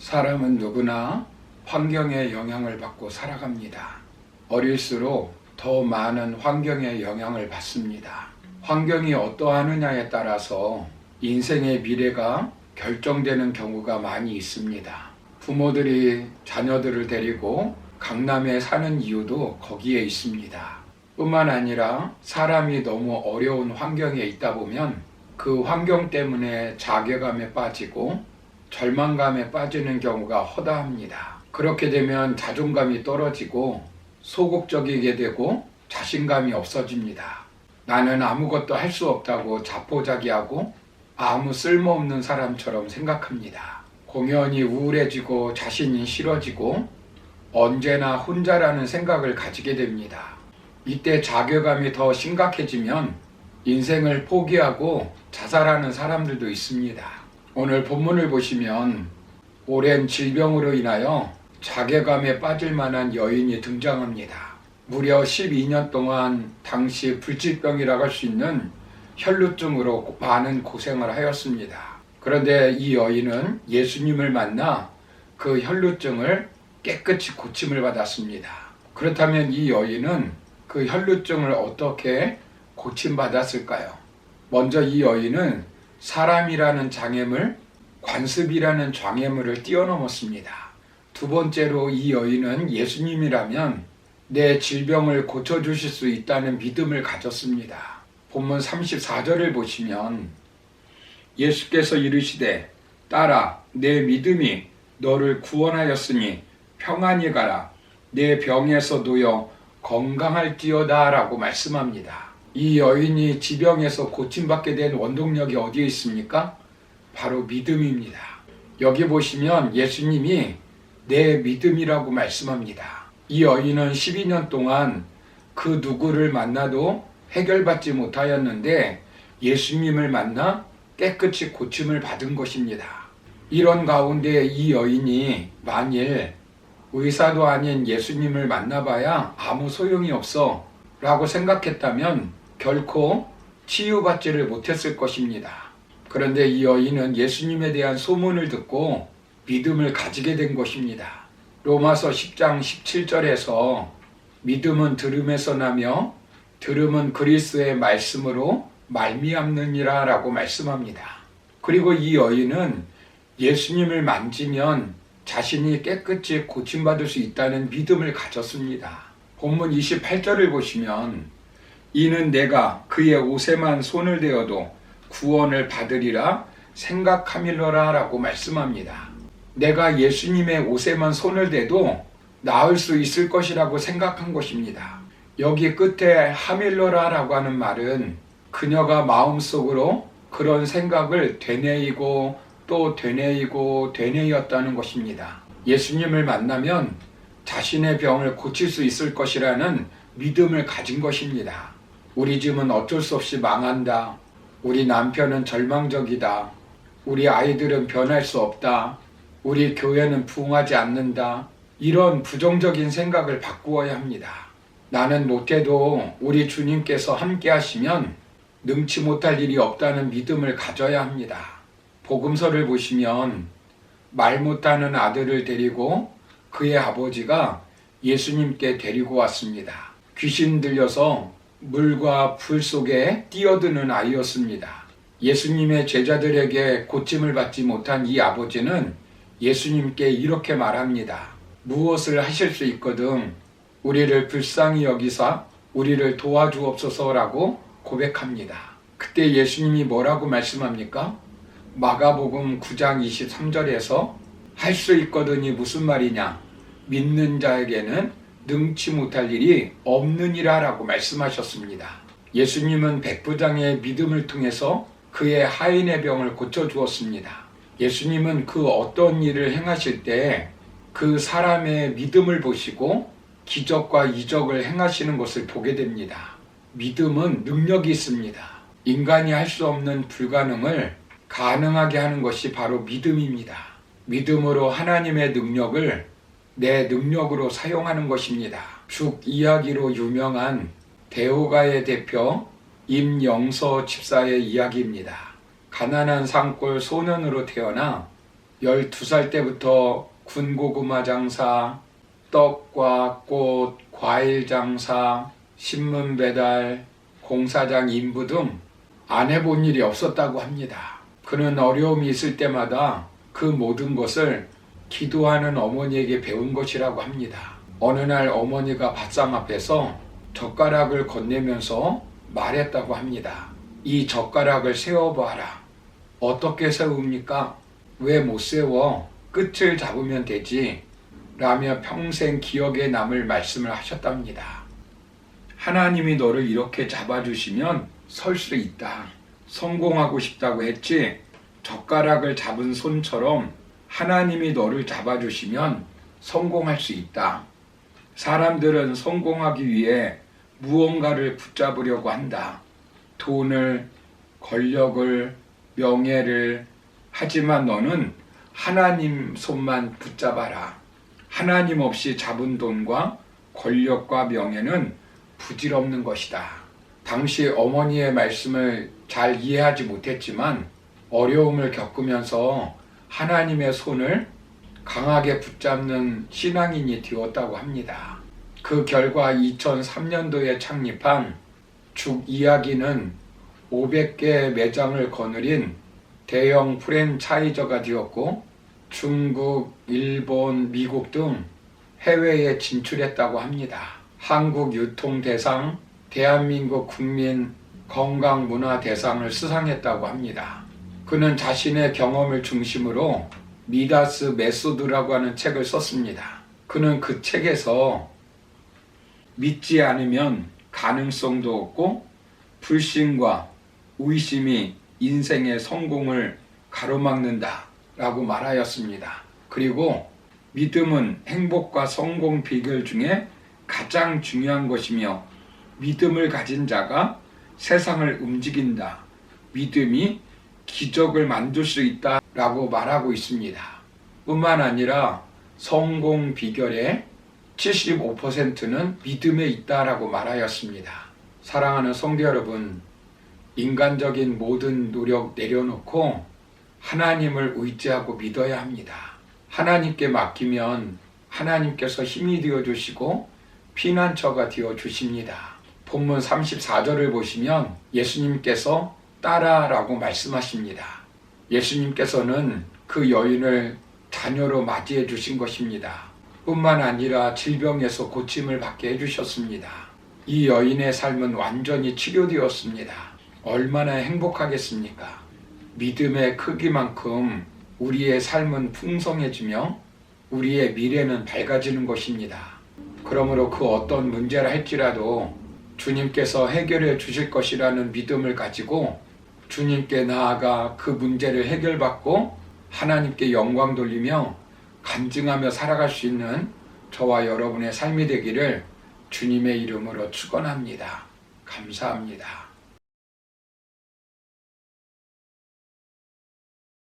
사람은 누구나 환경의 영향을 받고 살아갑니다. 어릴수록 더 많은 환경의 영향을 받습니다. 환경이 어떠하느냐에 따라서 인생의 미래가 결정되는 경우가 많이 있습니다. 부모들이 자녀들을 데리고 강남에 사는 이유도 거기에 있습니다. 뿐만 아니라 사람이 너무 어려운 환경에 있다 보면 그 환경 때문에 자괴감에 빠지고 절망감에 빠지는 경우가 허다합니다. 그렇게 되면 자존감이 떨어지고 소극적이게 되고 자신감이 없어집니다. 나는 아무것도 할 수 없다고 자포자기하고 아무 쓸모없는 사람처럼 생각합니다. 공연히 우울해지고 자신이 싫어지고 언제나 혼자라는 생각을 가지게 됩니다. 이때 자괴감이 더 심각해지면 인생을 포기하고 자살하는 사람들도 있습니다. 오늘 본문을 보시면 오랜 질병으로 인하여 자괴감에 빠질 만한 여인이 등장합니다. 무려 12년 동안 당시 불치병이라고 할 수 있는 혈루증으로 많은 고생을 하였습니다. 그런데 이 여인은 예수님을 만나 그 혈루증을 깨끗이 고침을 받았습니다. 그렇다면 이 여인은 그 혈루증을 어떻게 고침받았을까요? 먼저 이 여인은 사람이라는 장애물, 관습이라는 장애물을 뛰어넘었습니다. 두 번째로 이 여인은 예수님이라면 내 질병을 고쳐주실 수 있다는 믿음을 가졌습니다. 본문 34절을 보시면 예수께서 이르시되 딸아 내 믿음이 너를 구원하였으니 평안히 가라 내 병에서 놓여 건강할지어다 라고 말씀합니다. 이 여인이 지병에서 고침받게 된 원동력이 어디에 있습니까? 바로 믿음입니다. 여기 보시면 예수님이 내 믿음이라고 말씀합니다. 이 여인은 12년 동안 그 누구를 만나도 해결받지 못하였는데 예수님을 만나 깨끗이 고침을 받은 것입니다. 이런 가운데 이 여인이 만일 의사도 아닌 예수님을 만나봐야 아무 소용이 없어 라고 생각했다면 결코 치유받지를 못했을 것입니다. 그런데 이 여인은 예수님에 대한 소문을 듣고 믿음을 가지게 된 것입니다. 로마서 10장 17절에서 믿음은 들음에서 나며 들음은 그리스도의 말씀으로 말미암느니라 라고 말씀합니다. 그리고 이 여인은 예수님을 만지면 자신이 깨끗이 고침받을 수 있다는 믿음을 가졌습니다. 본문 28절을 보시면 이는 내가 그의 옷에만 손을 대어도 구원을 받으리라 생각함이로라 라고 말씀합니다. 내가 예수님의 옷에만 손을 대도 나을 수 있을 것이라고 생각한 것입니다. 여기 끝에 하밀로라 라고 하는 말은 그녀가 마음속으로 그런 생각을 되뇌이고 또 되뇌이고 되뇌였다는 것입니다. 예수님을 만나면 자신의 병을 고칠 수 있을 것이라는 믿음을 가진 것입니다. 우리 집은 어쩔 수 없이 망한다. 우리 남편은 절망적이다. 우리 아이들은 변할 수 없다. 우리 교회는 부흥하지 않는다. 이런 부정적인 생각을 바꾸어야 합니다. 나는 못해도 우리 주님께서 함께 하시면 능치 못할 일이 없다는 믿음을 가져야 합니다. 복음서를 보시면 말 못하는 아들을 데리고 그의 아버지가 예수님께 데리고 왔습니다. 귀신 들려서 물과 불 속에 뛰어드는 아이였습니다. 예수님의 제자들에게 고침을 받지 못한 이 아버지는 예수님께 이렇게 말합니다. 무엇을 하실 수 있거든 우리를 불쌍히 여기사 우리를 도와주옵소서라고 고백합니다. 그때 예수님이 뭐라고 말씀합니까? 마가복음 9장 23절에서 할 수 있거든이 무슨 말이냐? 믿는 자에게는 능치 못할 일이 없느니라 라고 말씀하셨습니다. 예수님은 백부장의 믿음을 통해서 그의 하인의 병을 고쳐주었습니다. 예수님은 그 어떤 일을 행하실 때 그 사람의 믿음을 보시고 기적과 이적을 행하시는 것을 보게 됩니다. 믿음은 능력이 있습니다. 인간이 할 수 없는 불가능을 가능하게 하는 것이 바로 믿음입니다. 믿음으로 하나님의 능력을 내 능력으로 사용하는 것입니다. 죽 이야기로 유명한 대호가의 대표 임영서 집사의 이야기입니다. 가난한 산골 소년으로 태어나 12살 때부터 군고구마 장사, 떡과 꽃, 과일 장사, 신문 배달, 공사장 인부 등 안 해본 일이 없었다고 합니다. 그는 어려움이 있을 때마다 그 모든 것을 기도하는 어머니에게 배운 것이라고 합니다. 어느 날 어머니가 밭상 앞에서 젓가락을 건네면서 말했다고 합니다. 이 젓가락을 세워봐라. 어떻게 세웁니까? 왜 못 세워? 끝을 잡으면 되지. 라며 평생 기억에 남을 말씀을 하셨답니다. 하나님이 너를 이렇게 잡아주시면 설 수 있다. 성공하고 싶다고 했지? 젓가락을 잡은 손처럼 하나님이 너를 잡아주시면 성공할 수 있다. 사람들은 성공하기 위해 무언가를 붙잡으려고 한다. 돈을, 권력을, 명예를. 하지만 너는 하나님 손만 붙잡아라. 하나님 없이 잡은 돈과 권력과 명예는 부질없는 것이다. 당시 어머니의 말씀을 잘 이해하지 못했지만 어려움을 겪으면서 하나님의 손을 강하게 붙잡는 신앙인이 되었다고 합니다. 그 결과 2003년도에 창립한 죽 이야기는 500개 매장을 거느린 대형 프랜차이저가 되었고 중국, 일본, 미국 등 해외에 진출했다고 합니다. 한국 유통대상, 대한민국 국민 건강문화대상을 수상했다고 합니다. 그는 자신의 경험을 중심으로 미다스 메소드라고 하는 책을 썼습니다. 그는 그 책에서 믿지 않으면 가능성도 없고 불신과 의심이 인생의 성공을 가로막는다 라고 말하였습니다. 그리고 믿음은 행복과 성공 비결 중에 가장 중요한 것이며 믿음을 가진 자가 세상을 움직인다. 믿음이 기적을 만들 수 있다 라고 말하고 있습니다. 뿐만 아니라 성공 비결의 75%는 믿음에 있다라고 말하였습니다. 사랑하는 성도 여러분, 인간적인 모든 노력 내려놓고 하나님을 의지하고 믿어야 합니다. 하나님께 맡기면 하나님께서 힘이 되어주시고 피난처가 되어주십니다. 본문 34절을 보시면 예수님께서 따라라고 말씀하십니다. 예수님께서는 그 여인을 자녀로 맞이해 주신 것입니다. 뿐만 아니라 질병에서 고침을 받게 해주셨습니다. 이 여인의 삶은 완전히 치료되었습니다. 얼마나 행복하겠습니까? 믿음의 크기만큼 우리의 삶은 풍성해지며 우리의 미래는 밝아지는 것입니다. 그러므로 그 어떤 문제라 할지라도 주님께서 해결해 주실 것이라는 믿음을 가지고 주님께 나아가 그 문제를 해결받고 하나님께 영광 돌리며 간증하며 살아갈 수 있는 저와 여러분의 삶이 되기를 주님의 이름으로 축원합니다. 감사합니다.